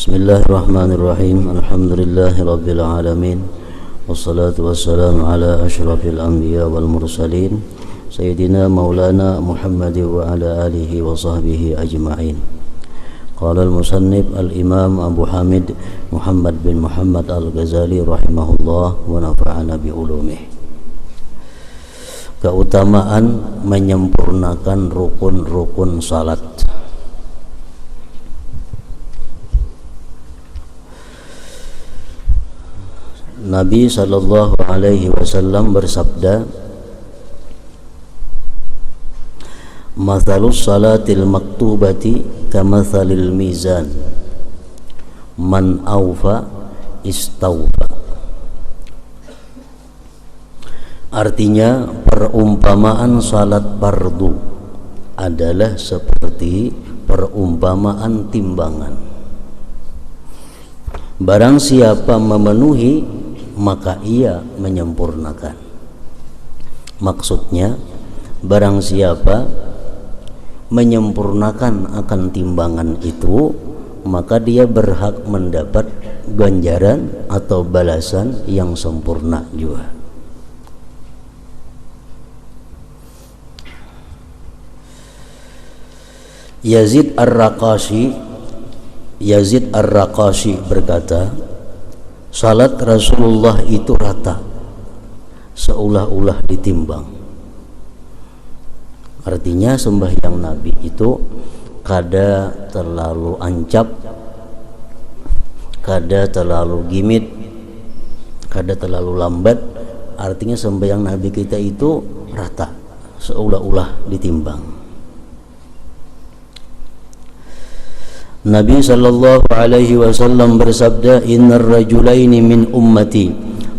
Bismillahirrahmanirrahim. Alhamdulillahirabbil alamin. Wassalatu wassalamu ala asyrafil anbiya wal mursalin sayyidina maulana Muhammad wa ala alihi wa sahbihi ajma'in. Qala al-musannif al-imam Abu Hamid Muhammad bin Muhammad al-Ghazali rahimahullah wa nafa'ana bi ulumih. Keutamaan menyempurnakan rukun-rukun salat. Nabi sallallahu alaihi wasallam bersabda, "Mathalus salatil maktubati kamathalil mizan, man awfa istawfa." Artinya, perumpamaan salat fardu adalah seperti perumpamaan timbangan. Barang siapa memenuhi, maka ia menyempurnakan. Maksudnya, barang siapa menyempurnakan akan timbangan itu, maka dia berhak mendapat ganjaran atau balasan yang sempurna juga. Yazid Ar-Raqashi berkata, salat Rasulullah itu rata, seolah-olah ditimbang. Artinya sembahyang Nabi itu kada terlalu ancap, kada terlalu gimit, kada terlalu lambat. Artinya sembahyang Nabi kita itu rata, seolah-olah ditimbang. Nabi sallallahu alaihi wasallam bersabda, "Innar rajulaini min ummati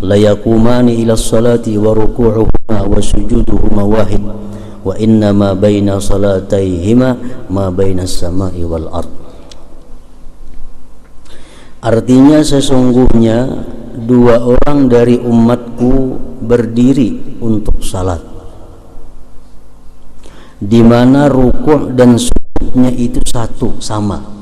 la yaqumani ila salati wa ruku'uhuma wa sujuduhuma wahid wa inna ma baina salataihima ma baina as-sama'i wal ard." Artinya, sesungguhnya dua orang dari umatku berdiri untuk salat, di mana ruku' dan sujudnya itu satu, sama.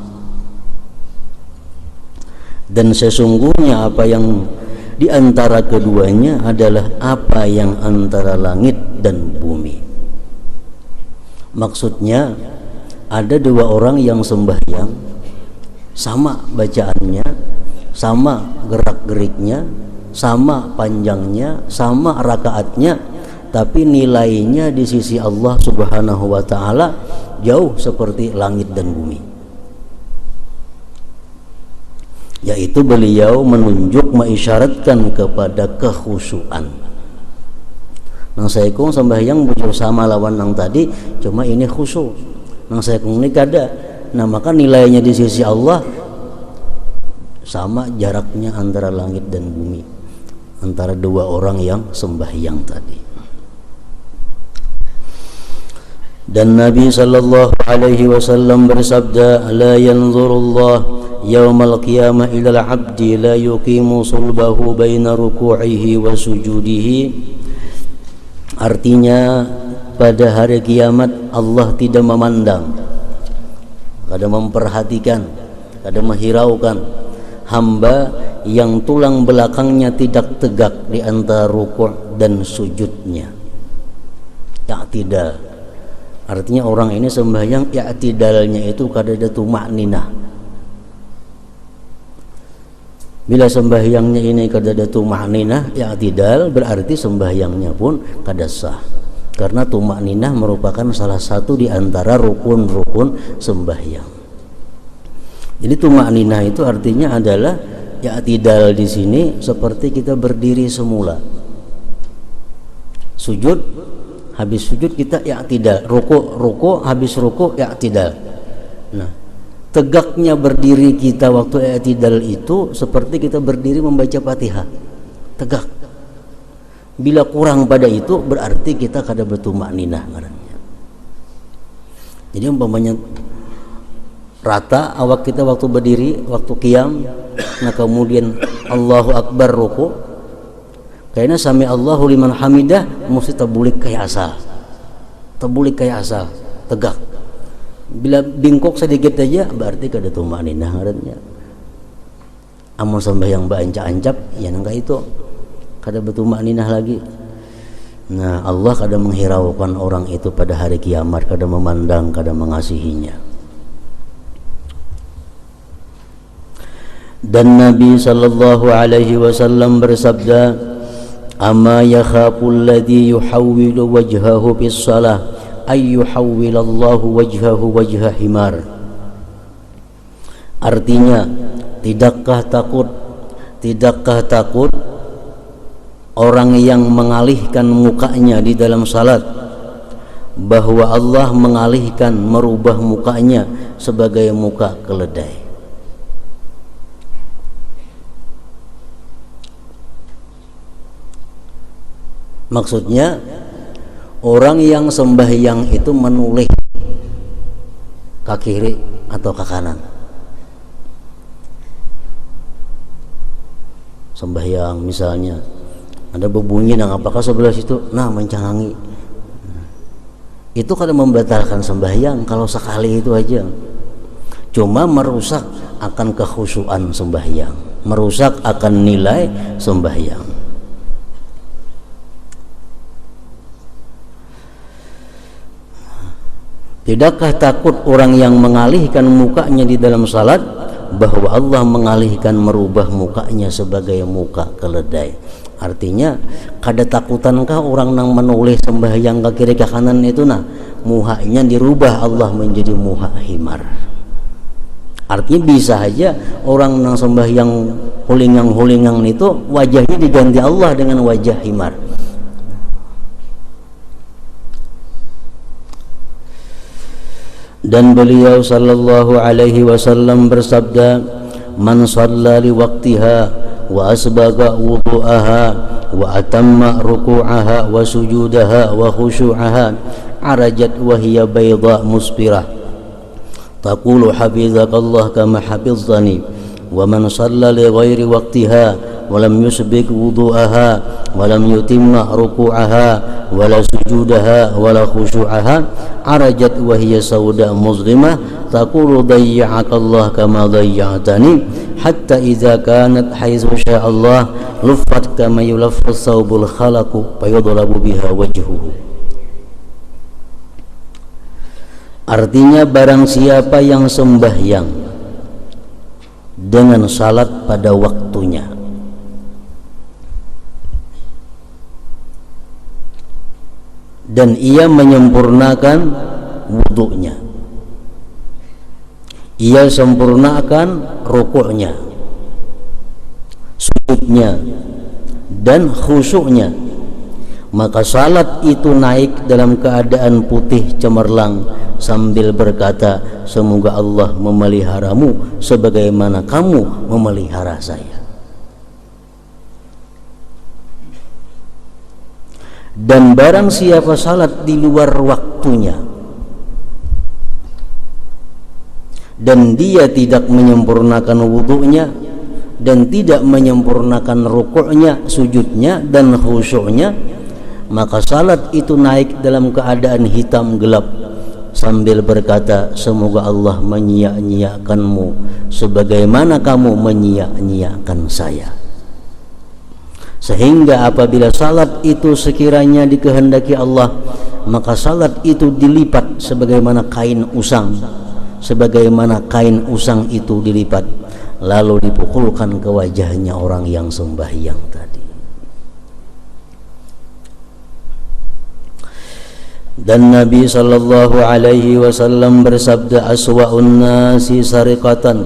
Dan sesungguhnya apa yang di antara keduanya adalah apa yang antara langit dan bumi. Maksudnya, ada dua orang yang sembahyang, sama bacaannya, sama gerak-geriknya, sama panjangnya, sama rakaatnya, tapi nilainya di sisi Allah Subhanahu wa ta'ala jauh seperti langit dan bumi. Yaitu beliau menunjuk, mengisyaratkan kepada kekhusyuan. Nang saya kong sembahyang bujur sama lawan nang tadi, cuma ini khusyuk. Nang saya kong ini kada. Nah, maka nilainya di sisi Allah sama jaraknya antara langit dan bumi, antara dua orang yang sembahyang tadi. Dan Nabi sallallahu alaihi wasallam bersabda, "La yanzurullah yaumal qiyamah ilal abdi la yuqimu sulbahu baina ruku'ihi wa sujudihi." Artinya, pada hari kiamat Allah tidak memandang, kada memperhatikan, kada menghiraukan hamba yang tulang belakangnya tidak tegak di antara ruku' dan sujudnya. I'tidal. Artinya orang ini sembahyang i'tidalnya itu kada ada tumakninah. Bila sembahyangnya ini kada ada tumakninah, i'tidal, berarti sembahyangnya pun kada sah. Karena tumakninah merupakan salah satu di antara rukun-rukun sembahyang. Jadi tumakninah itu artinya adalah i'tidal di sini seperti kita berdiri semula. Sujud, habis sujud kita i'tidal, ruku habis ruku i'tidal. Nah, tegaknya berdiri kita waktu i'tidal itu seperti kita berdiri membaca Fatihah, tegak. Bila kurang pada itu berarti kita kada bertumakninah ngarannya. Jadi umpamanya rata awak kita waktu berdiri, waktu qiyam, nah kemudian Allahu Akbar ruku, kayaknya sami Allahu liman hamidah mesti terbulik kayak asal, tegak. Bila bingkok sedikit aja berarti kada tumakninah ngarannya. amun sembahyang baancap-ancap ya nangka itu kada betumakninah lagi. Nah, Allah kada menghiraukan orang itu pada hari kiamat, kada memandang, kada mengasihinya. Dan Nabi sallallahu alaihi wasallam bersabda, "Amma yakhaful ladzi yuhawwilu wajhahu bis shalah ay yuhawwilallahu wajhahu wajha himar." Artinya, tidakkah takut orang yang mengalihkan mukanya di dalam salat bahwa Allah mengalihkan, merubah mukanya sebagai muka keledai. Maksudnya orang yang sembahyang itu menoleh ke kiri atau ke kanan. Sembahyang misalnya ada berbunyi nang apakah sebelah situ mencangangi, itu kada membatalkan sembahyang kalau sekali itu aja, cuma merusak akan kekhusyuan sembahyang, merusak akan nilai sembahyang. Tidakkah takut orang yang mengalihkan mukanya di dalam salat bahwa Allah mengalihkan, merubah mukanya sebagai muka keledai? Artinya kada takutankah orang nang menoleh sembahyang ke kiri ke kanan itu muhanya dirubah Allah menjadi muha himar. Artinya bisa aja orang nang sembahyang hulingang-hulingang itu wajahnya diganti Allah dengan wajah himar. Dan beliau sallallahu alaihi wasallam bersabda, "Man shalla li waqtiha wa asbaga wudu'aha wa atamma ruku'aha wa sujudaha wa khusyu'aha arajat wa hiya bayda musbirah taqulu hafizakallah kama hafiztani wa man shalla li ghairi waqtiha wa lam yusbik wudu'aha wa lam yutimma ruku'aha wa la sujudaha wa la khusyu'aha arajat wa hiya sauda muslimah taqulu dayya'akallah kama dayya'tani hatta idza kanat haitsu syaa Allah luffat kama yulaffu thawbul khalaqu fayudlabu biha wajhuhu." Artinya barang siapa yang sembahyang dengan salat pada waktunya dan ia menyempurnakan wudunya, ia sempurnakan rukuknya, sujudnya dan khusyuknya, maka salat itu naik dalam keadaan putih cemerlang sambil berkata, "Semoga Allah memeliharamu sebagaimana kamu memelihara saya." Dan barang siapa salat di luar waktunya dan dia tidak menyempurnakan wudunya dan tidak menyempurnakan rukuknya, sujudnya dan khusyuknya, maka salat itu naik dalam keadaan hitam gelap sambil berkata, "Semoga Allah menyia-nyiakanmu sebagaimana kamu menyia-nyiakan saya." Sehingga apabila salat itu sekiranya dikehendaki Allah, maka salat itu dilipat sebagaimana kain usang, sebagaimana kain usang itu dilipat lalu dipukulkan ke wajahnya orang yang sembahyang tadi. Dan Nabi sallallahu alaihi wasallam bersabda, "Aswa'un nasi sariqatan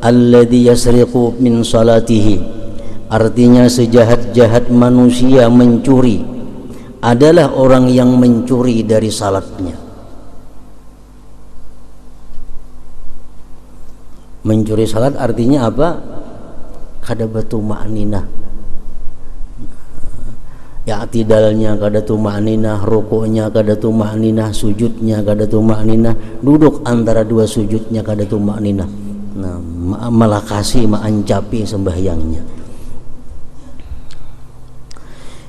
alladhi yasriqu min salatihi." Artinya sejahat-jahat manusia mencuri adalah orang yang mencuri dari salatnya. Mencuri salat artinya apa? Kada batumakninah, i'tidalnya kada tumakninah, rukuknya kada tumakninah, sujudnya kada tumakninah, duduk antara dua sujudnya kada tumakninah. Malakasi maancapi sembahyangnya.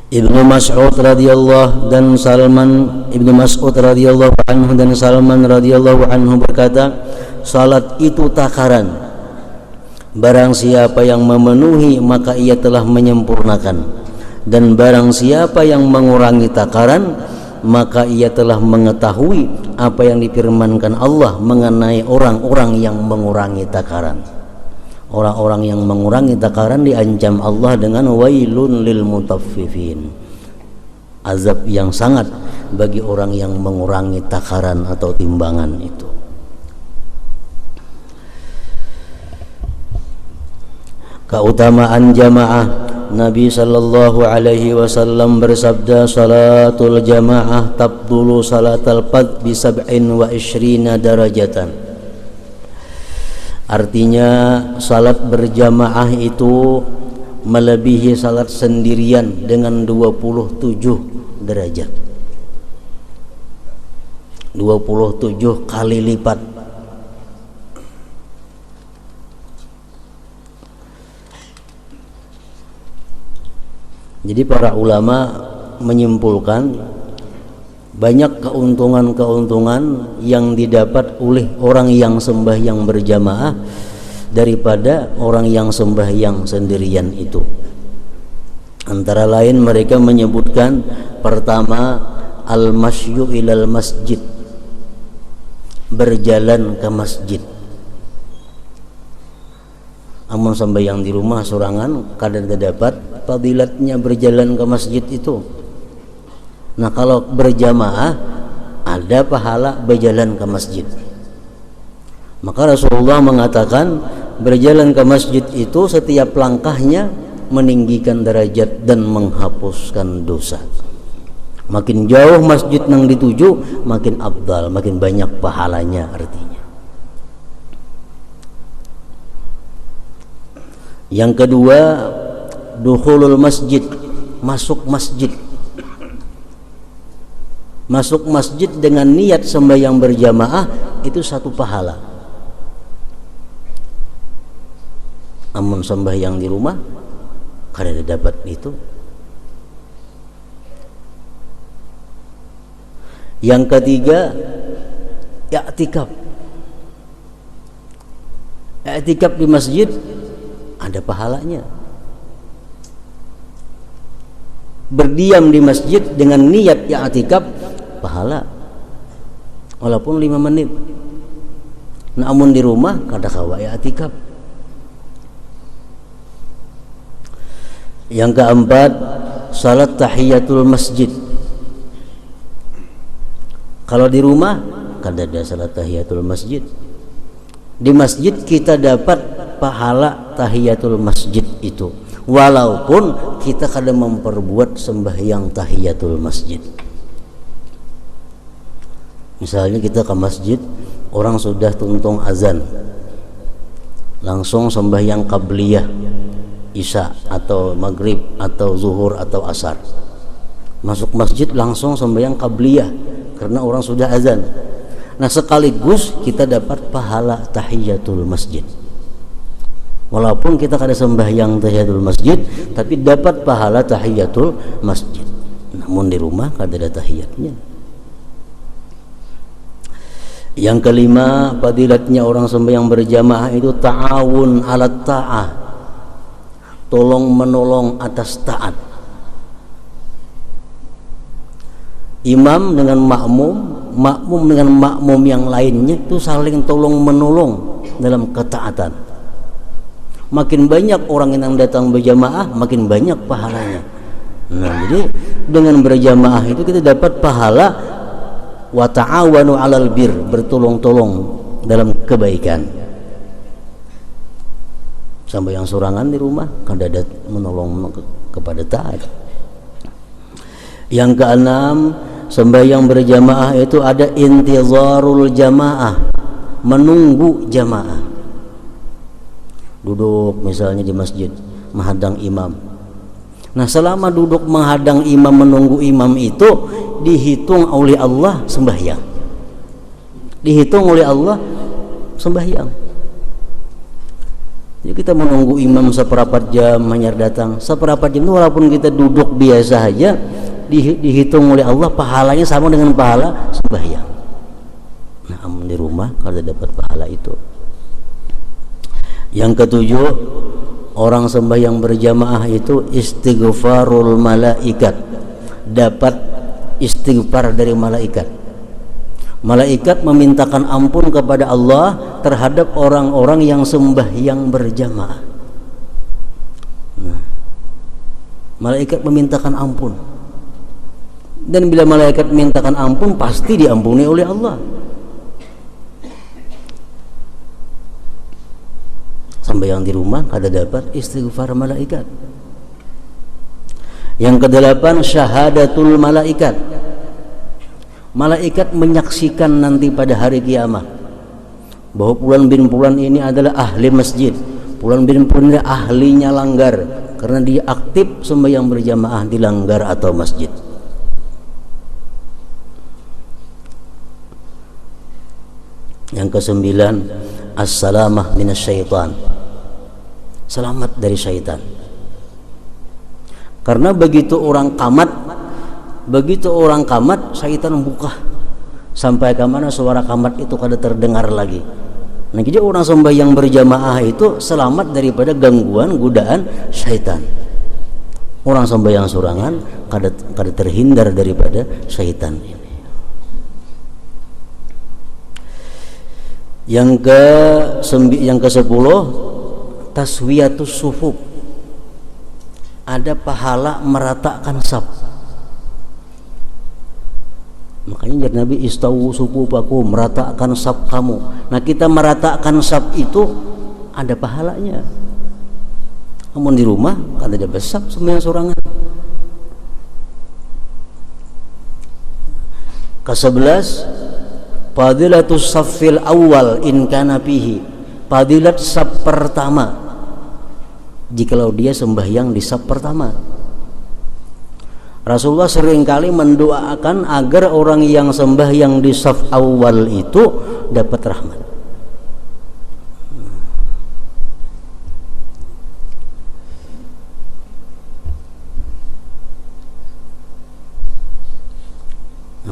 Ibnu Mas'ud radhiyallahu dan Salman Ibnu Mas'ud radhiyallahu anhu dan Salman radhiyallahu anhu berkata, salat itu takaran Barang siapa yang memenuhi maka ia telah menyempurnakan, dan barang siapa yang mengurangi takaran maka ia telah mengetahui apa yang difirmankan Allah mengenai orang-orang yang mengurangi takaran. Orang-orang yang mengurangi takaran diancam Allah dengan wailun lil mutaffifin, azab yang sangat bagi orang yang mengurangi takaran atau timbangan itu. Keutamaan jamaah, Nabi sallallahu alaihi wasallam bersabda, salatul jamaah tabdulu salatal fadh bi 27 darajatan. Artinya salat berjamaah itu melebihi salat sendirian dengan 27 derajat, 27 kali lipat. Jadi para ulama menyimpulkan banyak keuntungan-keuntungan yang didapat oleh orang yang sembahyang berjamaah daripada orang yang sembahyang sendirian itu. Antara lain mereka menyebutkan, pertama, al-masyu ilal masjid, berjalan ke masjid. Amun sembahyang di rumah sorangan kadang dapat fadilatnya berjalan ke masjid itu. Nah, kalau berjamaah ada pahala berjalan ke masjid. Maka Rasulullah mengatakan berjalan ke masjid itu setiap langkahnya meninggikan derajat dan menghapuskan dosa. Makin jauh masjid yang dituju makin afdal, makin banyak pahalanya artinya. Yang kedua, dukhulul masjid, masuk masjid. Masuk masjid dengan niat sembahyang berjamaah itu satu pahala. Amun sembahyang di rumah kada dapat itu. Yang ketiga, i'tikaf. I'tikaf di masjid ada pahalanya. Berdiam di masjid dengan niat i'tikaf pahala walaupun 5 menit. Namun di rumah kada kawa i'tikaf. Yang keempat, salat tahiyatul masjid. Kalau di rumah kada ada salat tahiyatul masjid. Di masjid kita dapat pahala tahiyatul masjid itu, walaupun kita kadang memperbuat sembahyang tahiyatul masjid. Misalnya kita ke masjid, orang sudah tuntung azan, langsung sembahyang qabliyah, isya atau maghrib atau zuhur atau asar. Masuk masjid langsung sembahyang qabliyah karena orang sudah azan. Nah, sekaligus kita dapat pahala tahiyatul masjid. Walaupun kita kada sembahyang tahiyatul masjid, tapi dapat pahala tahiyatul masjid. Namun di rumah kada ada tahiyatnya. Yang kelima, fadilatnya orang sembahyang berjamaah itu ta'awun 'alat ta'ah, tolong menolong atas taat. Imam dengan makmum, makmum dengan makmum yang lainnya itu saling tolong menolong dalam ketaatan. Makin banyak orang yang datang berjamaah, makin banyak pahalanya. Nah, jadi dengan berjamaah itu kita dapat pahala wa ta'awanu 'alal bir, bertolong-tolong dalam kebaikan. Sampai yang sorangan di rumah kan ada menolong kepada taat. Yang keenam, sembahyang berjamaah itu ada intizarul jamaah, menunggu jamaah. Duduk misalnya di masjid menghadang imam. Nah, selama duduk menghadang imam menunggu imam itu dihitung oleh Allah sembahyang. Dihitung oleh Allah sembahyang. Jadi kita menunggu imam seperempat jam hanya datang. Seperempat jam itu walaupun kita duduk biasa saja dihitung oleh Allah pahalanya sama dengan pahala sembahyang. Nah, di rumah kalau dapat pahala itu. Yang ketujuh, orang sembahyang berjamaah itu istighfarul malaikat, dapat istighfar dari malaikat. Malaikat memintakan ampun kepada Allah terhadap orang-orang yang sembahyang berjamaah. Nah, malaikat memintakan ampun, dan bila malaikat memintakan ampun pasti diampuni oleh Allah. Sembahyang di rumah kada dapat istighfar malaikat. Yang kedelapan, syahadatul malaikat. Malaikat menyaksikan nanti pada hari kiamat bahwa fulan bin fulan ini adalah ahli masjid, fulan bin fulan ini ahlinya langgar karena dia aktif sembahyang berjamaah di langgar atau masjid. Yang kesembilan, as-salamah minasyaitan, selamat dari syaitan. Karena begitu orang kamat, syaitan buka sampai ke mana suara kamat itu kada terdengar lagi. Nah, jadi orang sembahyang berjamaah itu selamat daripada gangguan godaan syaitan. Orang sembahyang sorangan kada terhindar daripada syaitan ini. Yang ke-10, taswiyatus sufuf, ada pahala meratakan saf. Makanya jadi Nabi istawu sufufakum, meratakan saf kamu. Nah, kita meratakan saf itu ada pahalanya. Namun di rumah kan ada besar sembahyang sorangan. Ke-11, fadilatus saffil awal in kana fihi, fadilat saf pertama jikalau dia sembahyang di saf pertama. Rasulullah seringkali mendoakan agar orang yang sembahyang di saf awal itu dapat rahmat.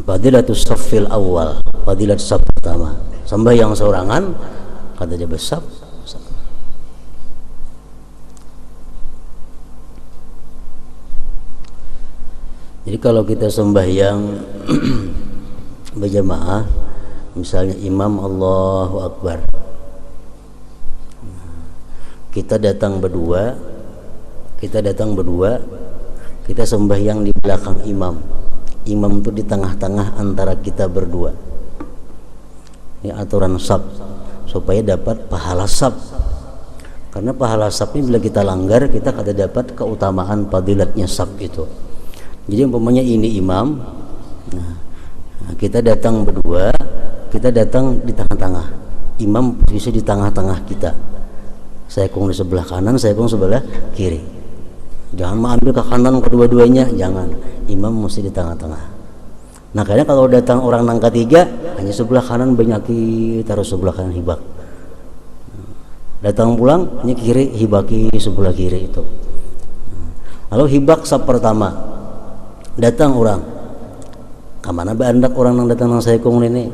Fadilatus saffil awal, fadilat saf pertama. Sembahyang sorangan kata dia besar. Jadi kalau kita sembahyang berjamaah, misalnya imam Allahu Akbar, kita datang berdua, kita sembahyang di belakang imam. Imam itu di tengah-tengah antara kita berdua. Ini aturan saf supaya dapat pahala saf. Karena pahala saf ini bila kita langgar, kita kada dapat keutamaan fadilatnya saf itu. Jadi umpamanya ini imam, nah, kita datang berdua, kita datang di tengah-tengah. Imam bisa di tengah-tengah kita. Saya kong di sebelah kanan, saya kong sebelah kiri. Jangan mengambil ke kanan kedua-duanya, jangan. Imam mesti di tengah-tengah. Nah, kadang kalau datang orang nang ketiga, hanya sebelah kanan banyaki, taruh sebelah kanan hibak. Datang pulang, hanya kiri hibaki sebelah kiri itu. Lalu hibak saf pertama, datang orang, kemana bandak orang nang datang nang saya kong ini?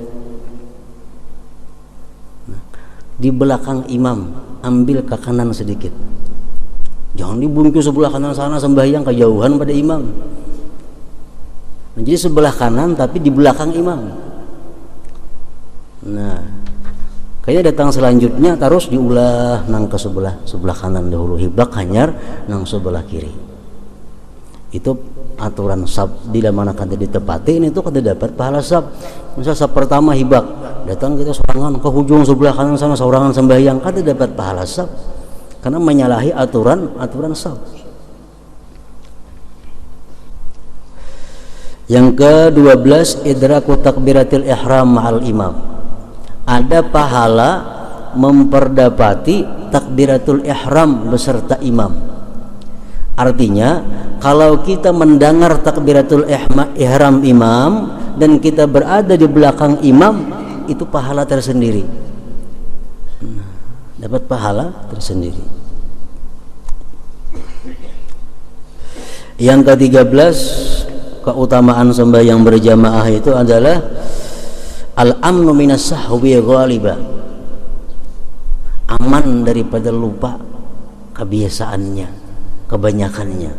Di belakang imam, ambil ke kanan sedikit. Jangan dibungkus sebelah kanan sana sembahyang kejauhan pada imam. Nah, jadi sebelah kanan tapi di belakang imam. Nah, kayaknya datang selanjutnya terus diulah nang ke sebelah kanan dahulu, hibak hanyar nang sebelah kiri. Itu aturan saf. Bila mana kada ditepatin itu kada dapat pahala saf. Misal saf pertama hibak, datang kita sorangan ke hujung sebelah kanan sana sorangan sembahyang, kada dapat pahala saf karena menyalahi aturan saf. Yang ke-12, idraku takbiratil ihram ma'al imam. Ada pahala memperdapati takbiratul ihram beserta imam. Artinya, kalau kita mendengar takbiratul ihram imam dan kita berada di belakang imam, itu pahala tersendiri. Dapat pahala tersendiri. Yang ke-13, keutamaan sembahyang berjamaah itu adalah al-amnu minas sahwi ghaliba. aman daripada lupa kebiasaannya, kebanyakannya.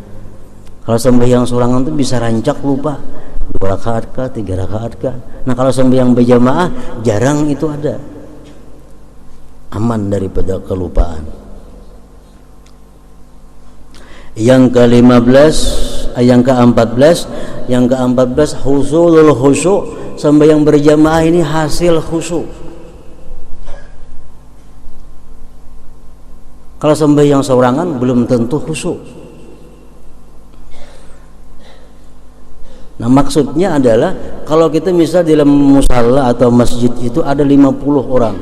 Kalau sembahyang sorangan itu bisa rancak lupa 2 rakaat kah, 3 rakaat kah. Nah kalau sembahyang berjamaah jarang itu ada, aman daripada kelupaan. Yang ke-15, yang ke-14, husulul khusyuk. Sembahyang berjamaah ini hasil khusyuk. Kalau sembahyang sorangan belum tentu khusyuk. Nah maksudnya adalah kalau kita misal di dalam musalla atau masjid itu ada 50 orang,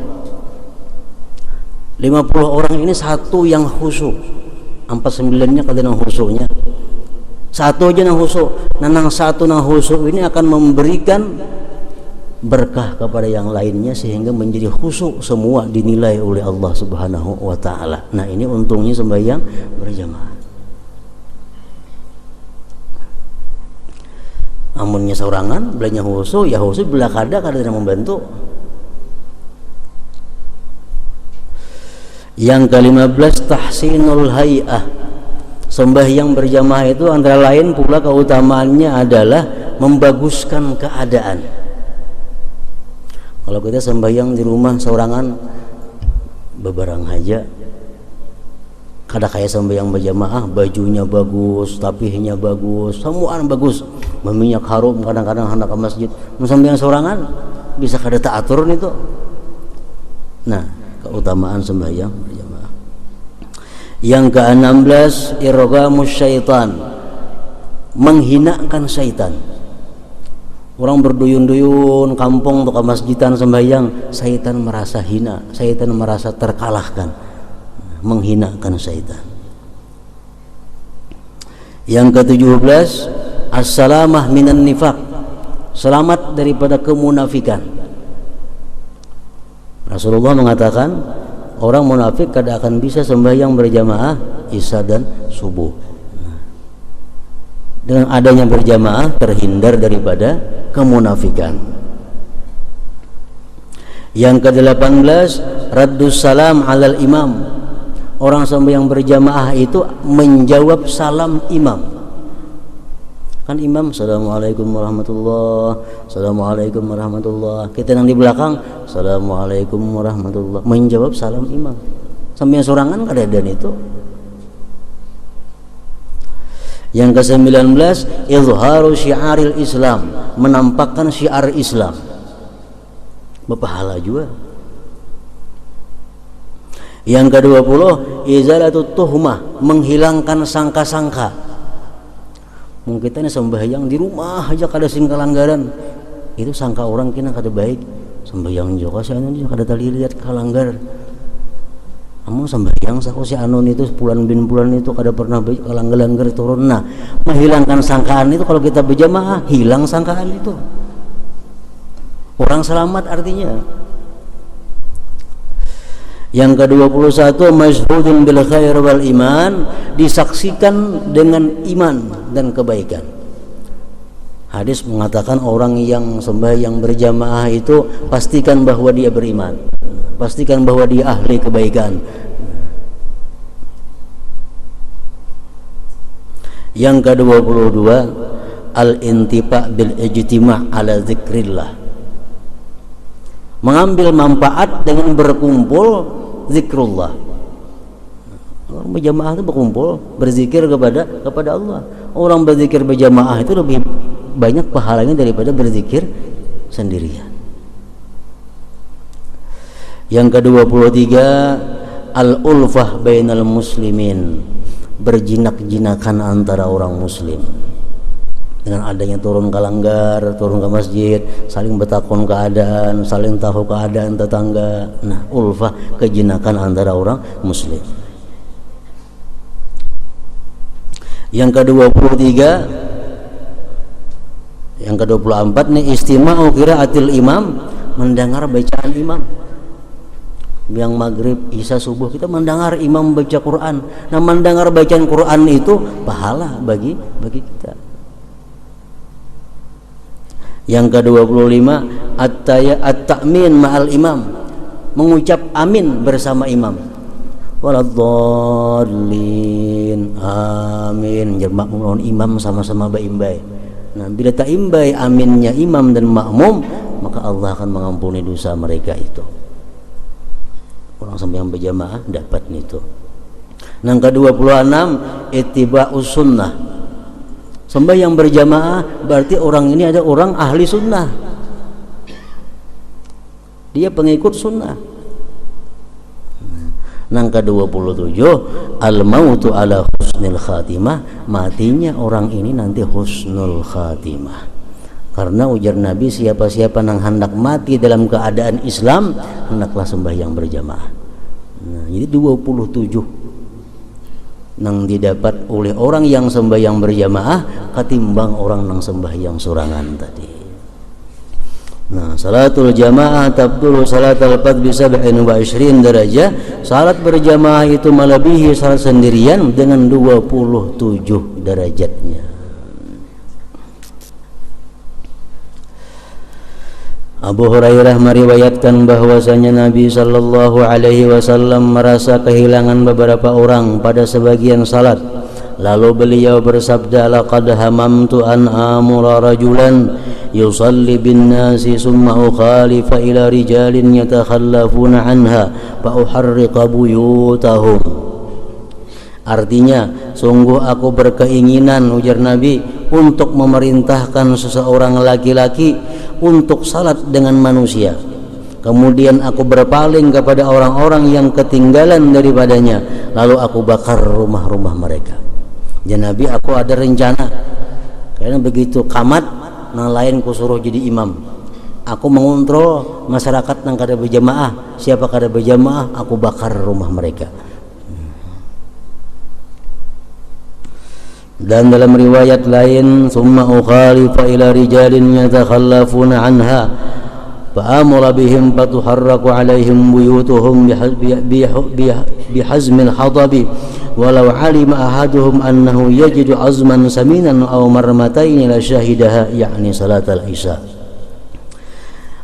50 orang ini satu yang khusyuk, 49-nya kadang khusyuknya satu aja yang khusyuk. Nah yang satu yang khusyuk ini akan memberikan berkah kepada yang lainnya sehingga menjadi khusyuk semua, dinilai oleh Allah Subhanahu wa taala. Nah ini untungnya sembahyang berjamaah. Amunnya sorangan belanja khusyuk, ya khusyuk belah kada yang membantu. Yang ke-15 tahsinul hay'ah. Sembahyang berjamaah itu antara lain pula keutamaannya adalah membaguskan keadaan. Kalau kita sembahyang di rumah sorangan bebarang aja, kada kayak sembahyang berjamaah, bajunya bagus, tapihnya bagus, semuaan bagus, meminyak harum, kadang-kadang hendak ke masjid. Sembahyang sorangan bisa kada taatur itu. Nah keutamaan sembahyang berjamaah. Yang ke-16 irghamus syaitan, menghinakan syaitan. Orang berduyun-duyun kampung untuk ke masjidan sembahyang, syaitan merasa hina, syaitan merasa terkalahkan, menghinakan syaitan. Yang ke-17 as-salamah minan nifaq, selamat daripada kemunafikan. Rasulullah mengatakan orang munafik kada akan bisa sembahyang berjamaah isya dan subuh. Dengan adanya berjamaah terhindar daripada kemunafikan. Yang ke-18 raddus salam alal imam. Orang sembahyang berjamaah itu menjawab salam imam. Kan imam assalamualaikum warahmatullah, assalamualaikum warahmatullah, kita yang di belakang assalamualaikum warahmatullah, menjawab salam imam. Sembahyang sorangan kada ada itu. Yang ke-19 izharu syiaril Islam, menampakkan syiar Islam, berpahala juga. Yang ke-20 izalatut tuhmah, menghilangkan sangka-sangka. Mungkin kita ini sembahyang di rumah aja kada sing kalanggaran, itu sangka orang kena kada baik. Sembahyang juga si anu kada tali lihat kalanggar. Kamu sembahyang saku si anu itu bulan bin bulan itu kada pernah kalanggar turun. Nah, menghilangkan sangkaan itu kalau kita berjamaah hilang sangkaan itu. Orang selamat artinya. Yang ke-21 masyhudun bil khair wal iman, disaksikan dengan iman dan kebaikan. Hadis mengatakan orang yang sembahyang berjamaah itu pastikan bahwa dia beriman, pastikan bahwa dia ahli kebaikan. Yang ke-22 al-intifa bil ijtima' ala zikrillah, mengambil manfaat dengan berkumpul zikrullah. Orang berjamaah itu berkumpul berzikir kepada Allah. Orang berzikir berjamaah itu lebih banyak pahalanya daripada berzikir sendirian. Yang ke-23 al-ulfah bainal muslimin, berjinak-jinakan antara orang muslim. Dengan adanya turun kalanggar, turun ke masjid, saling bertakon keadaan, saling tahu keadaan tetangga. Nah, ulfah, kejinakan antara orang muslim. Yang ke-23, yang ke-24 nih istima'u qiraatil imam, mendengar bacaan imam. Yang maghrib, isya, subuh kita mendengar imam baca Quran. Nah, mendengar bacaan Quran itu pahala bagi kita. Yang ke-25 at-ta'min ma'al imam, mengucap amin bersama imam. Waladhdallin, amin. Jadi makmum lawan imam sama-sama baimbai. Nah, bila tak imbai aminnya imam dan makmum, maka Allah akan mengampuni dosa mereka itu. Orang sembahyang berjamaah dapat itu. Yang ke-26, ittiba'us sunnah. Sembahyang berjamaah berarti orang ini ada orang ahli sunnah. Dia pengikut sunnah. Yang ke-27, al-mautu ala husnul khatimah. Matinya orang ini nanti husnul khatimah. Karena ujar Nabi, siapa-siapa yang hendak mati dalam keadaan Islam, hendaklah sembahyang berjamaah. Nah, jadi 27 yang didapat oleh orang yang sembahyang berjamaah ketimbang orang yang sembahyang sorangan tadi. Nah, salatul jamaah tabdulu salatul fard bi 27 derajah. Salat berjamaah itu melebihi salat sendirian dengan 27 derajatnya. Abu Hurairah meriwayatkan bahwasanya Nabi sallallahu alaihi wasallam merasa kehilangan beberapa orang pada sebagian salat. Lalu beliau bersabda, laqad hamamtu an amura rajulan yusalli bin nasi summa ukhalifa ila rijalin yatakhallafuna anha fa uharriqa buyutahum. Artinya, sungguh aku berkeinginan, ujar Nabi, untuk memerintahkan seseorang laki-laki untuk salat dengan manusia. Kemudian aku berpaling kepada orang-orang yang ketinggalan daripadanya, lalu aku bakar rumah-rumah mereka. Ya Nabi, aku ada rencana, karena begitu kamat yang lain ku suruh jadi imam. Aku mengontrol masyarakat yang kada berjamaah. Siapa kada berjamaah, aku bakar rumah mereka. Dan dalam riwayat lain, summa ukhalifa ila rijalin yatakhallafuna anha fa amara bihim fatuharraku alaihim buyutuhum bihazmil hadabi walau alima ahaduhum annahu yajidu azman saminan aw marmataini la syahidaha, yakni salatul isya.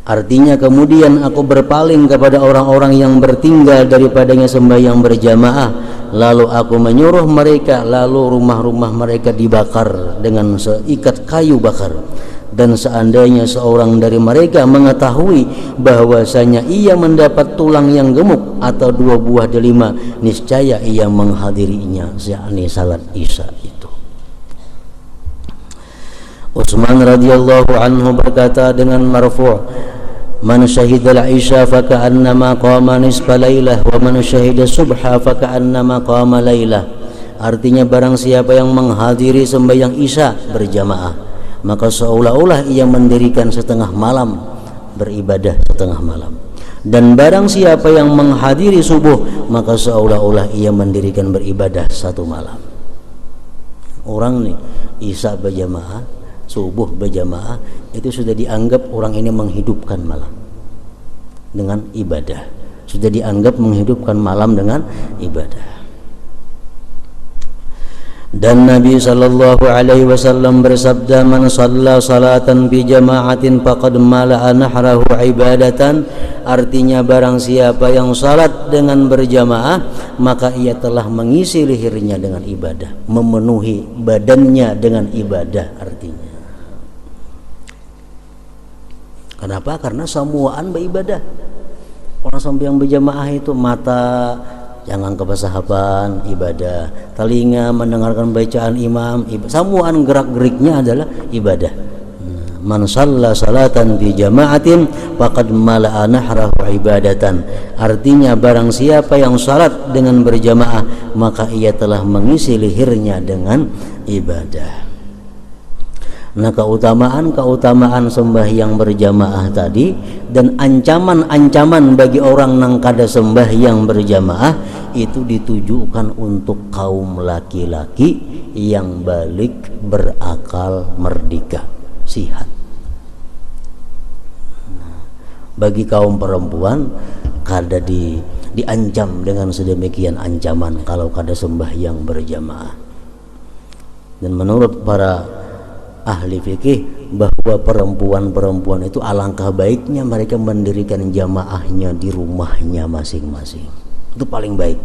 Artinya, kemudian aku berpaling kepada orang-orang yang bertinggal daripadanya sembahyang berjamaah, lalu aku menyuruh mereka, lalu rumah-rumah mereka dibakar dengan seikat kayu bakar. Dan seandainya seorang dari mereka mengetahui bahwasanya ia mendapat tulang yang gemuk atau 2 buah delima, niscaya ia menghadirinya, yakni salat isya itu. Utsman radhiyallahu anhu berkata dengan marfu', man syahidal isya faka'annama qama nisfa lailah wa man syahida subha faka'annama qama lailah. Artinya, barang siapa yang menghadiri sembahyang isya berjamaah, maka seolah-olah ia mendirikan setengah malam, beribadah setengah malam. Dan barang siapa yang menghadiri subuh, maka seolah-olah ia mendirikan beribadah 1 malam. Orang nih isya berjamaah, subuh berjamaah, itu sudah dianggap orang ini menghidupkan malam dengan ibadah. Sudah dianggap menghidupkan malam dengan ibadah. Dan Nabi sallallahu alaihi wasallam bersabda, man shalla salatan bi jama'atin faqad mala'a nahrahu ibadatan. Artinya, barang siapa yang salat dengan berjamaah, maka ia telah mengisi lehernya dengan ibadah, memenuhi badannya dengan ibadah. Artinya, kenapa? Karena semuaan beribadah. Orang sembahyang berjamaah itu mata jangan kebasahaban, ibadah. Telinga mendengarkan bacaan imam, semuaan gerak-geriknya adalah ibadah. Man shalla salatan fi jama'atin faqad mala'a nahrahu ibadatan. Artinya, barang siapa yang salat dengan berjamaah, maka ia telah mengisi lehernya dengan ibadah. Nah, keutamaan sembahyang berjamaah tadi dan ancaman-ancaman bagi orang yang kada sembahyang berjamaah itu ditujukan untuk kaum laki-laki yang balik, berakal, merdeka, sihat. Nah, bagi kaum perempuan kada diancam dengan sedemikian ancaman kalau kada sembahyang berjamaah. Dan menurut para ahli fikih, bahwa perempuan-perempuan itu alangkah baiknya mereka mendirikan jamaahnya di rumahnya masing-masing. Itu paling baik,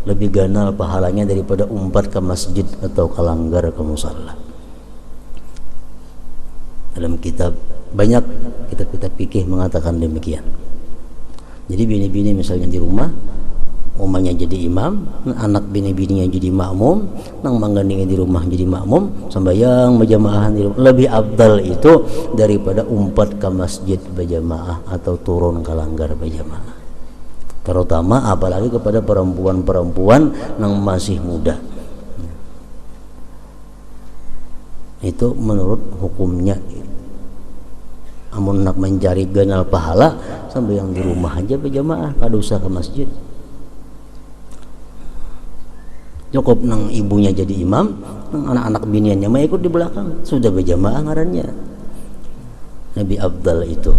lebih ganal pahalanya daripada umpat ke masjid atau ke langgar ke musalla. Dalam kitab banyak kitab-kitab fikih mengatakan demikian. Jadi bini-bini misalnya di rumah, umahnya jadi imam, anak bini-bininya jadi makmum, nang manggandingnya di rumah jadi makmum, sembahyang berjamaah di rumah. Lebih afdal itu daripada umpat ke masjid berjamaah atau turun ke langgar berjamaah. Terutama apalagi kepada perempuan-perempuan yang masih muda. Itu menurut hukumnya. Amun nak mencari ganal pahala, sembahyang di rumah aja berjamaah, kada usah ke masjid. Cukup nang ibunya jadi imam, nang anak-anak biniannya mah ikut di belakang, sudah berjamaah ngarannya. Lebih afdal itu.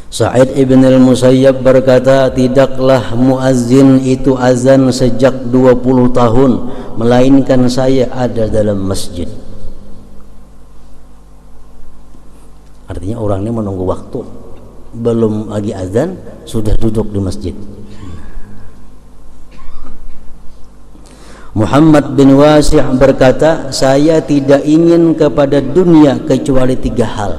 Sa'id ibn al-Musayyab berkata, tidaklah muazzin itu azan sejak 20 tahun melainkan saya ada dalam masjid. Artinya orang ini menunggu waktu, belum lagi azan sudah duduk di masjid. Muhammad bin Wasi' berkata, saya tidak ingin kepada dunia kecuali 3 hal,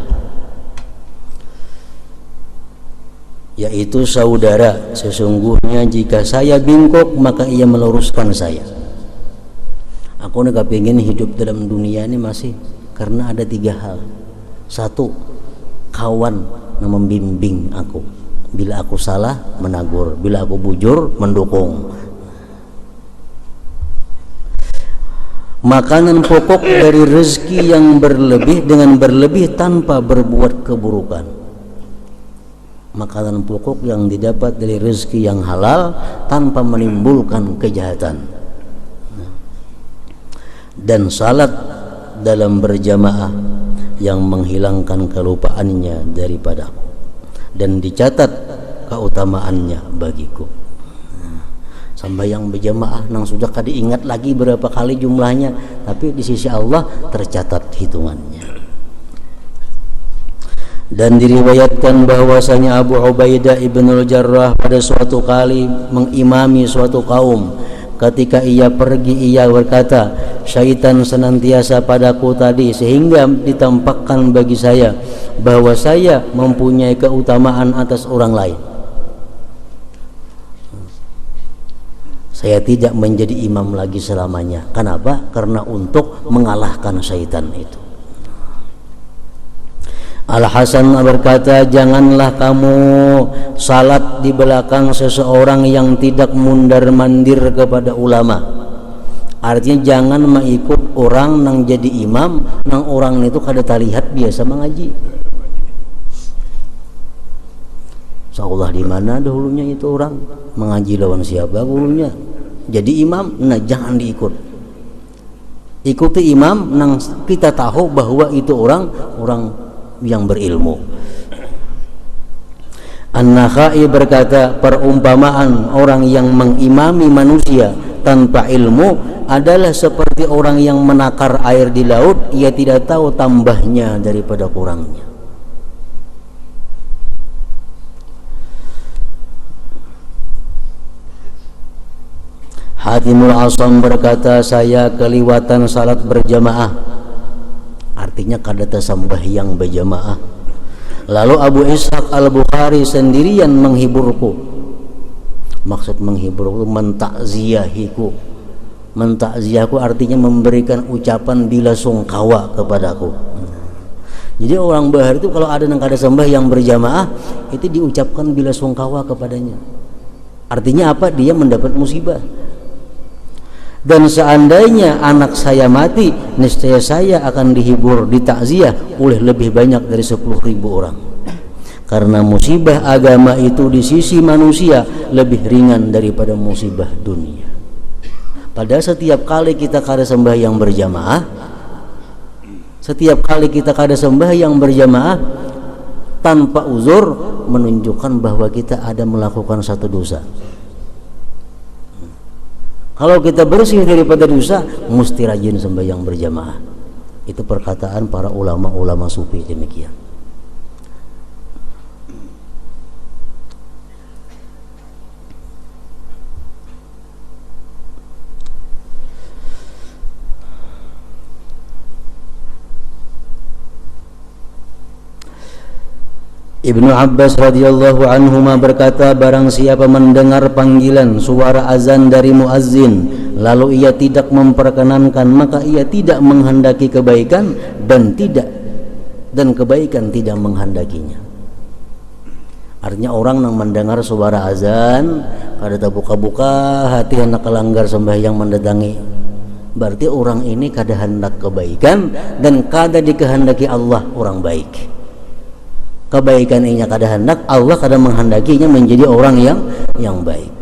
yaitu saudara. Sesungguhnya jika saya bingkok maka ia meluruskan saya. Aku nak kepingin hidup dalam dunia ini masih karena ada 3 hal. 1, kawan yang membimbing aku. Bila aku salah menegur, bila aku bujur mendukung. Makanan pokok dari rezeki yang berlebih dengan berlebih tanpa berbuat keburukan. Makanan pokok yang didapat dari rezeki yang halal tanpa menimbulkan kejahatan. Dan salat dalam berjamaah yang menghilangkan kelupaannya daripadaku dan dicatat keutamaannya bagiku. Sambayang berjamaah nang sudah kada ingat lagi berapa kali jumlahnya, tapi di sisi Allah tercatat hitungannya. Dan diriwayatkan bahwasanya Abu Ubaidah ibnul Jarrah pada suatu kali mengimami suatu kaum. Ketika ia pergi, ia berkata, syaitan senantiasa padaku tadi sehingga ditampakkan bagi saya bahwa saya mempunyai keutamaan atas orang lain. Saya tidak menjadi imam lagi selamanya. Kenapa? Karena untuk mengalahkan syaitan itu. Al-Hasan berkata, janganlah kamu salat di belakang seseorang yang tidak mundar-mandir kepada ulama. Artinya jangan mengikut orang nang jadi imam, nang orang itu kada terlihat biasa mengaji. Seolah di mana dahulunya itu orang mengaji lawan siapa gurunya. Jadi imam, nah jangan diikut. Ikuti imam nang kita tahu bahwa itu orang yang berilmu. An-Nakhai berkata, perumpamaan orang yang mengimami manusia tanpa ilmu adalah seperti orang yang menakar air di laut, ia tidak tahu tambahnya daripada kurangnya. Hatimul Asam berkata, saya keliwatan salat berjamaah, artinya kada tersembahyang berjamaah. Lalu Abu Ishaq Al-Bukhari sendirian menghiburku. Maksud menghiburku, mentakziyahiku. Mentakziyahiku artinya memberikan ucapan bila sungkawa kepadaku. Jadi orang bahar itu kalau ada yang kada sembahyang berjamaah itu diucapkan bila sungkawa kepadanya. Artinya apa? Dia mendapat musibah. Dan seandainya anak saya mati, niscaya saya akan dihibur, ditakziah oleh lebih banyak dari 10.000 orang. Karena musibah agama itu di sisi manusia lebih ringan daripada musibah dunia. Pada setiap kali kita kada sembahyang berjamaah, setiap kali kita kada sembahyang berjamaah tanpa uzur, menunjukkan bahwa kita ada melakukan satu dosa. Kalau kita bersih daripada dosa, mesti rajin sembahyang berjamaah. Itu perkataan para ulama-ulama sufi demikian. Ibnu Abbas radhiyallahu anhuma berkata, barang siapa mendengar panggilan suara azan dari muazzin lalu ia tidak memperkenankan, maka ia tidak menghendaki kebaikan dan kebaikan tidak menghendakinya. Artinya orang yang mendengar suara azan kada buka-buka hati hendak kelanggar sembahyang mendatangi, berarti orang ini kada hendak kebaikan dan kada dikehendaki Allah orang baik. Kebaikan ini kada hendak, Allah kada menghendakinya menjadi orang yang baik.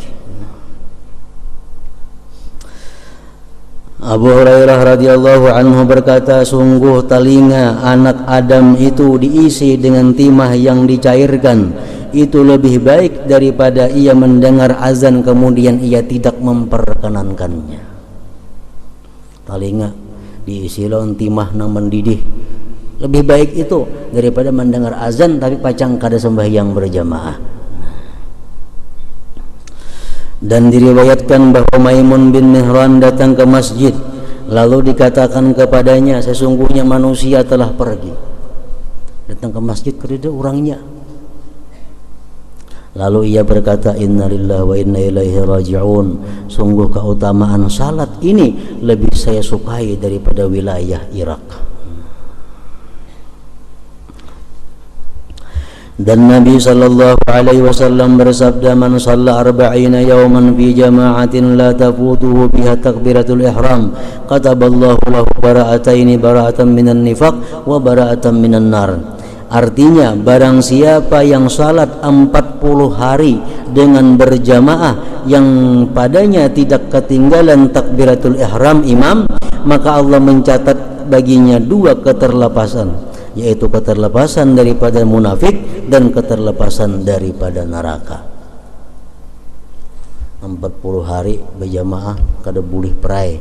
Abu Hurairah radhiyallahu anhu berkata, sungguh telinga anak Adam itu diisi dengan timah yang dicairkan, itu lebih baik daripada ia mendengar azan kemudian ia tidak memperkenankannya. Telinga diisi lawan timah nang mendidih, lebih baik itu daripada mendengar azan tapi pacang kada sembahyang berjamaah. Dan diriwayatkan bahwa Maimun bin Mihran datang ke masjid, lalu dikatakan kepadanya, sesungguhnya manusia telah pergi. Datang ke masjid kerida orangnya. Lalu ia berkata, innalillahi wa inna ilaihi raji'un, sungguh keutamaan salat ini lebih saya sukai daripada wilayah Irak. Dan Nabi sallallahu alaihi wasallam bersabda, man shalla arba'ina yawman fi jama'atin la tafutuhu biha takbiratul ihram kataballahu lahu bara'ataini, bara'atan minan nifaq wa bara'atan minan nar. Artinya barang siapa yang salat 40 hari dengan berjamaah yang padanya tidak ketinggalan takbiratul ihram imam, maka Allah mencatat baginya 2 keterlepasan, yaitu keterlepasan daripada munafik dan keterlepasan daripada neraka. 40 hari berjamaah kada boleh perai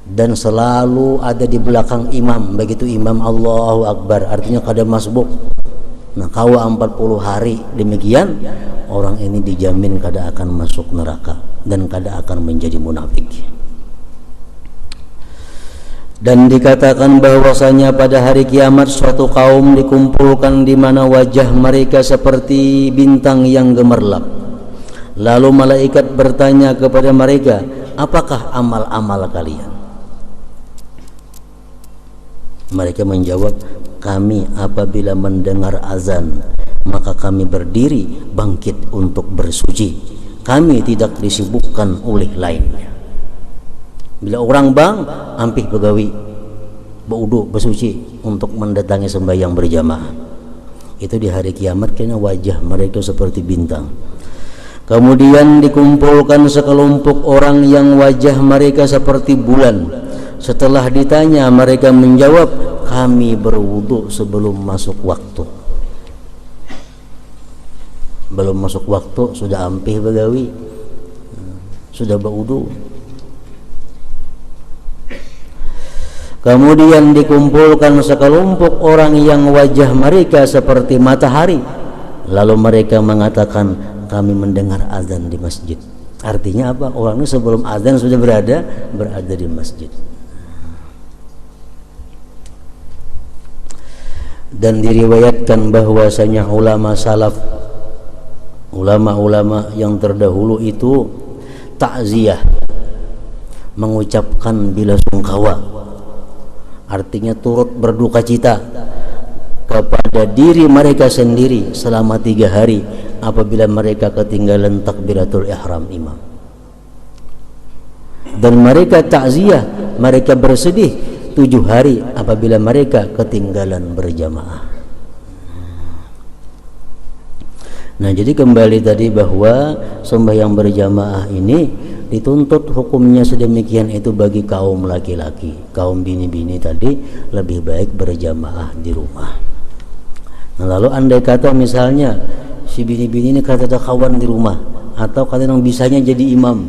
dan selalu ada di belakang imam. Begitu imam Allahu Akbar artinya kada masbuk. Nah, kawa 40 hari demikian, orang ini dijamin kada akan masuk neraka dan kada akan menjadi munafik. Dan dikatakan bahwasanya pada hari kiamat suatu kaum dikumpulkan di mana wajah mereka seperti bintang yang gemerlap. Lalu malaikat bertanya kepada mereka, apakah amal-amal kalian? Mereka menjawab, kami apabila mendengar azan maka kami berdiri bangkit untuk bersuci. Kami tidak disibukkan oleh lainnya. Bila orang bang, ampih begawi, berwudu, bersuci untuk mendatangi sembahyang berjamaah. Itu di hari kiamat karena wajah mereka seperti bintang. Kemudian dikumpulkan sekelompok orang yang wajah mereka seperti bulan. Setelah ditanya, mereka menjawab, kami berwudu sebelum masuk waktu. Belum masuk waktu sudah ampih begawi, sudah berwudu. Kemudian dikumpulkan sekelompok orang yang wajah mereka seperti matahari. Lalu mereka mengatakan, kami mendengar azan di masjid. Artinya apa? Orang ini sebelum azan sudah berada di masjid. Dan diriwayatkan bahwasanya ulama salaf, ulama-ulama yang terdahulu itu takziah, mengucapkan bila sungkawa, artinya turut berduka cita kepada diri mereka sendiri selama 3 hari apabila mereka ketinggalan takbiratul ihram imam. Dan mereka takziah, mereka bersedih 7 hari apabila mereka ketinggalan berjamaah. Nah, jadi kembali tadi bahwa sembahyang berjamaah ini dituntut hukumnya sedemikian itu bagi kaum laki-laki. Kaum bini-bini tadi lebih baik berjamaah di rumah. Nah, lalu andai kata misalnya si bini-bini ini kata ada kawan di rumah atau kata yang bisanya jadi imam,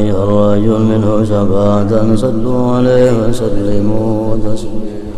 أيها الرجل منه شفاعة صلوا عليه وسلموا تسليما